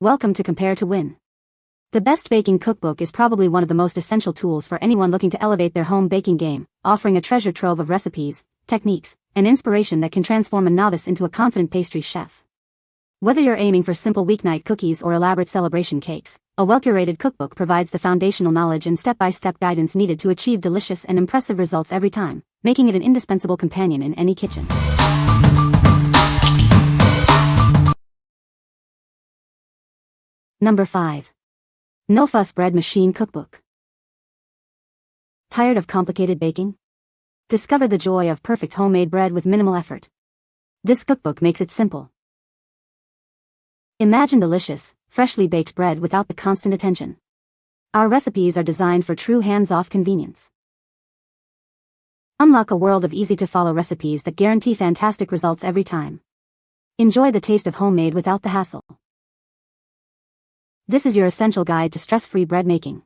Welcome to Compare to Win. The Best Baking Cookbook is probably one of the most essential tools for anyone looking to elevate their home baking game, offering a treasure trove of recipes, techniques, and inspiration that can transform a novice into a confident pastry chef. Whether you're aiming for simple weeknight cookies or elaborate celebration cakes, a well-curated cookbook provides the foundational knowledge and step-by-step guidance needed to achieve delicious and impressive results every time, making it an indispensable companion in any kitchen. Number 5. No Fuss Bread Machine Cookbook. Tired of complicated baking? Discover the joy of perfect homemade bread with minimal effort. This cookbook makes it simple. Imagine delicious, freshly baked bread without the constant attention. Our recipes are designed for true hands-off convenience. Unlock a world of easy-to-follow recipes that guarantee fantastic results every time. Enjoy the taste of homemade without the hassle. This is your essential guide to stress-free bread making.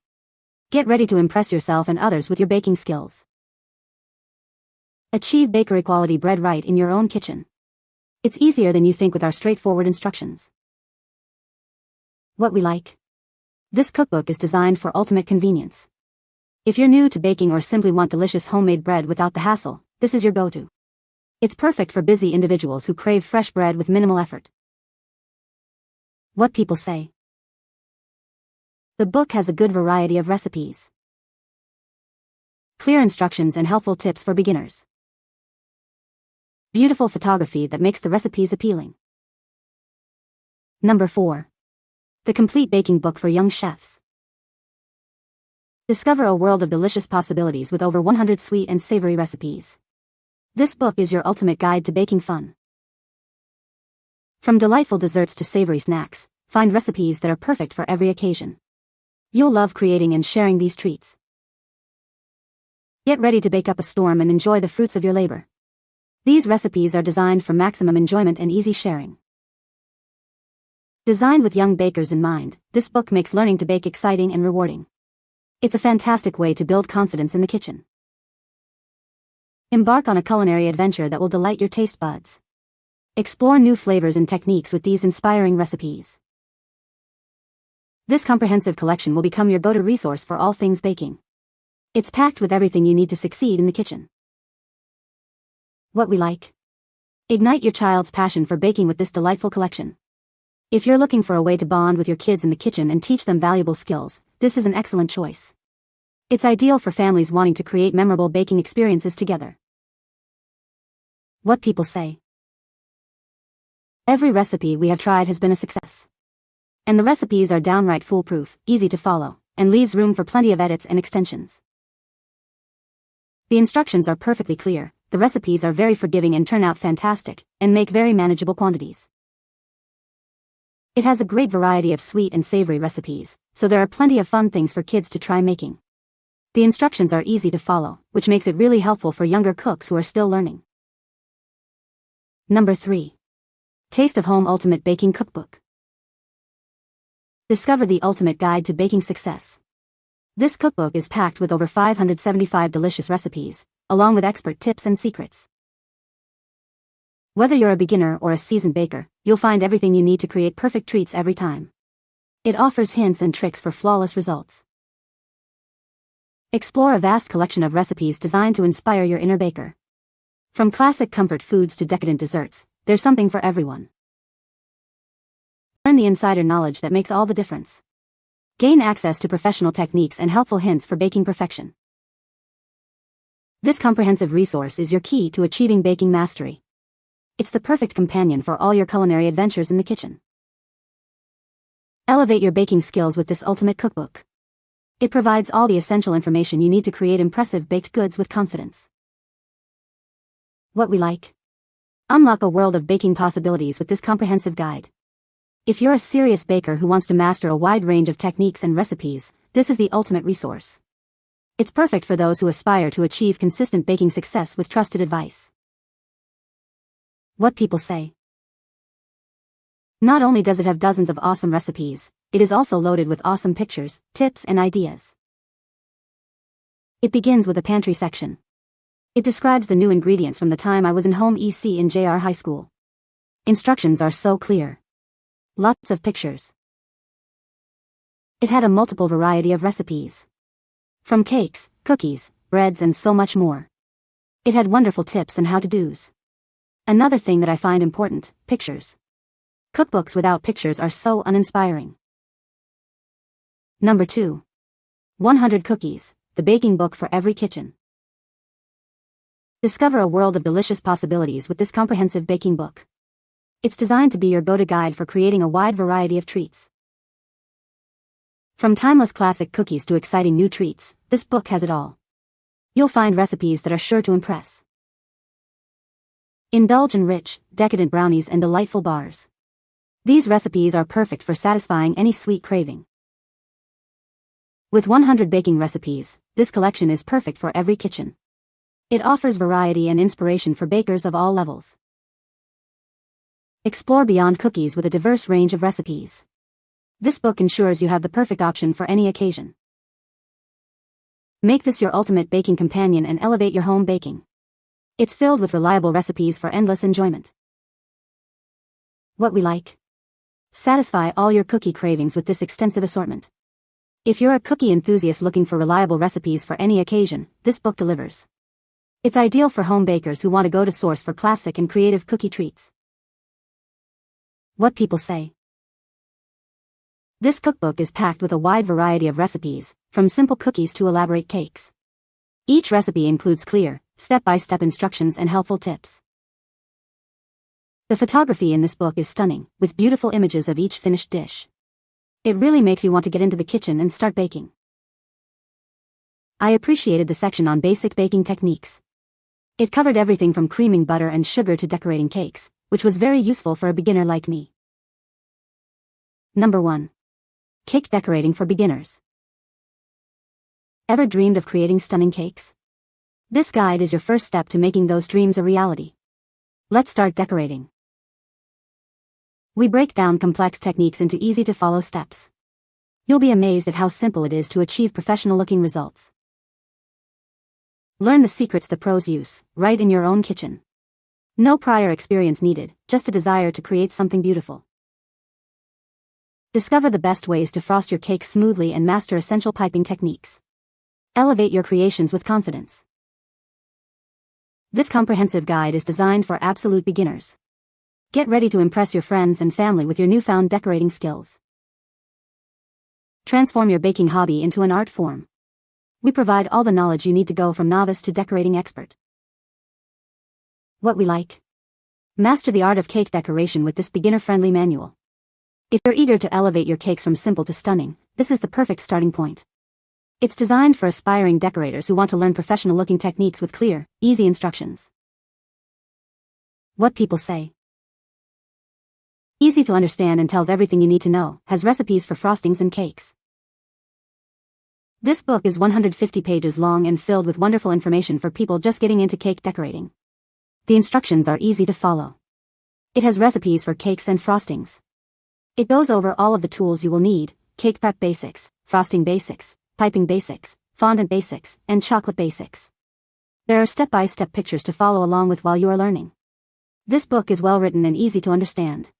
Get ready to impress yourself and others with your baking skills. Achieve bakery-quality bread right in your own kitchen. It's easier than you think with our straightforward instructions. What we like. This cookbook is designed for ultimate convenience. If you're new to baking or simply want delicious homemade bread without the hassle, this is your go-to. It's perfect for busy individuals who crave fresh bread with minimal effort. What people say. The book has a good variety of recipes, clear instructions and helpful tips for beginners, beautiful photography that makes the recipes appealing. Number 4. The Complete Baking Book for Young Chefs. Discover a world of delicious possibilities with over 100 sweet and savory recipes. This book is your ultimate guide to baking fun. From delightful desserts to savory snacks, find recipes that are perfect for every occasion. You'll love creating and sharing these treats. Get ready to bake up a storm and enjoy the fruits of your labor. These recipes are designed for maximum enjoyment and easy sharing. Designed with young bakers in mind, this book makes learning to bake exciting and rewarding. It's a fantastic way to build confidence in the kitchen. Embark on a culinary adventure that will delight your taste buds. Explore new flavors and techniques with these inspiring recipes. This comprehensive collection will become your go-to resource for all things baking. It's packed with everything you need to succeed in the kitchen. What we like. Ignite your child's passion for baking with this delightful collection. If you're looking for a way to bond with your kids in the kitchen and teach them valuable skills, this is an excellent choice. It's ideal for families wanting to create memorable baking experiences together. What people say. Every recipe we have tried has been a success. And the recipes are downright foolproof, easy to follow, and leaves room for plenty of edits and extensions. The instructions are perfectly clear, the recipes are very forgiving and turn out fantastic, and make very manageable quantities. It has a great variety of sweet and savory recipes, so there are plenty of fun things for kids to try making. The instructions are easy to follow, which makes it really helpful for younger cooks who are still learning. Number 3. Taste of Home Ultimate Baking Cookbook. Discover the ultimate guide to baking success. This cookbook is packed with over 575 delicious recipes, along with expert tips and secrets. Whether you're a beginner or a seasoned baker, you'll find everything you need to create perfect treats every time. It offers hints and tricks for flawless results. Explore a vast collection of recipes designed to inspire your inner baker. From classic comfort foods to decadent desserts, there's something for everyone. Learn the insider knowledge that makes all the difference. Gain access to professional techniques and helpful hints for baking perfection. This comprehensive resource is your key to achieving baking mastery. It's the perfect companion for all your culinary adventures in the kitchen. Elevate your baking skills with this ultimate cookbook. It provides all the essential information you need to create impressive baked goods with confidence. What we like. Unlock a world of baking possibilities with this comprehensive guide. If you're a serious baker who wants to master a wide range of techniques and recipes, this is the ultimate resource. It's perfect for those who aspire to achieve consistent baking success with trusted advice. What people say. Not only does it have dozens of awesome recipes, it is also loaded with awesome pictures, tips, and ideas. It begins with a pantry section. It describes the new ingredients from the time I was in home ec in JR High School. Instructions are so clear. Lots of pictures. It had a multiple variety of recipes. From cakes, cookies, breads and so much more. It had wonderful tips and how-to-dos. Another thing that I find important, pictures. Cookbooks without pictures are so uninspiring. Number 2. 100 Cookies, the baking book for every kitchen. Discover a world of delicious possibilities with this comprehensive baking book. It's designed to be your go-to guide for creating a wide variety of treats. From timeless classic cookies to exciting new treats, this book has it all. You'll find recipes that are sure to impress. Indulge in rich, decadent brownies and delightful bars. These recipes are perfect for satisfying any sweet craving. With 100 baking recipes, this collection is perfect for every kitchen. It offers variety and inspiration for bakers of all levels. Explore beyond cookies with a diverse range of recipes. This book ensures you have the perfect option for any occasion. Make this your ultimate baking companion and elevate your home baking. It's filled with reliable recipes for endless enjoyment. What we like. Satisfy all your cookie cravings with this extensive assortment. If you're a cookie enthusiast looking for reliable recipes for any occasion, this book delivers. It's ideal for home bakers who want to go-to source for classic and creative cookie treats. What people say. This cookbook is packed with a wide variety of recipes, from simple cookies to elaborate cakes. Each recipe includes clear, step-by-step instructions and helpful tips. The photography in this book is stunning, with beautiful images of each finished dish. It really makes you want to get into the kitchen and start baking. I appreciated the section on basic baking techniques. It covered everything from creaming butter and sugar to decorating cakes, which was very useful for a beginner like me. Number 1. Cake decorating for beginners. Ever dreamed of creating stunning cakes? This guide is your first step to making those dreams a reality. Let's start decorating. We break down complex techniques into easy-to-follow steps. You'll be amazed at how simple it is to achieve professional-looking results. Learn the secrets the pros use, right in your own kitchen. No prior experience needed, just a desire to create something beautiful. Discover the best ways to frost your cakes smoothly and master essential piping techniques. Elevate your creations with confidence. This comprehensive guide is designed for absolute beginners. Get ready to impress your friends and family with your newfound decorating skills. Transform your baking hobby into an art form. We provide all the knowledge you need to go from novice to decorating expert. What we like. Master the art of cake decoration with this beginner-friendly manual. If you're eager to elevate your cakes from simple to stunning, this is the perfect starting point. It's designed for aspiring decorators who want to learn professional-looking techniques with clear, easy instructions. What people say. Easy to understand and tells everything you need to know, has recipes for frostings and cakes. This book is 150 pages long and filled with wonderful information for people just getting into cake decorating. The instructions are easy to follow. It has recipes for cakes and frostings. It goes over all of the tools you will need: cake prep basics, frosting basics, piping basics, fondant basics, and chocolate basics. There are step-by-step pictures to follow along with while you are learning. This book is well written and easy to understand.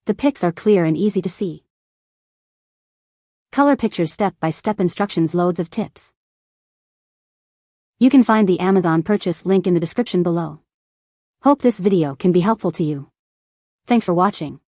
The pics are clear and easy to see. Color pictures, step-by-step instructions, loads of tips. You can find the Amazon purchase link in the description below. Hope this video can be helpful to you. Thanks for watching.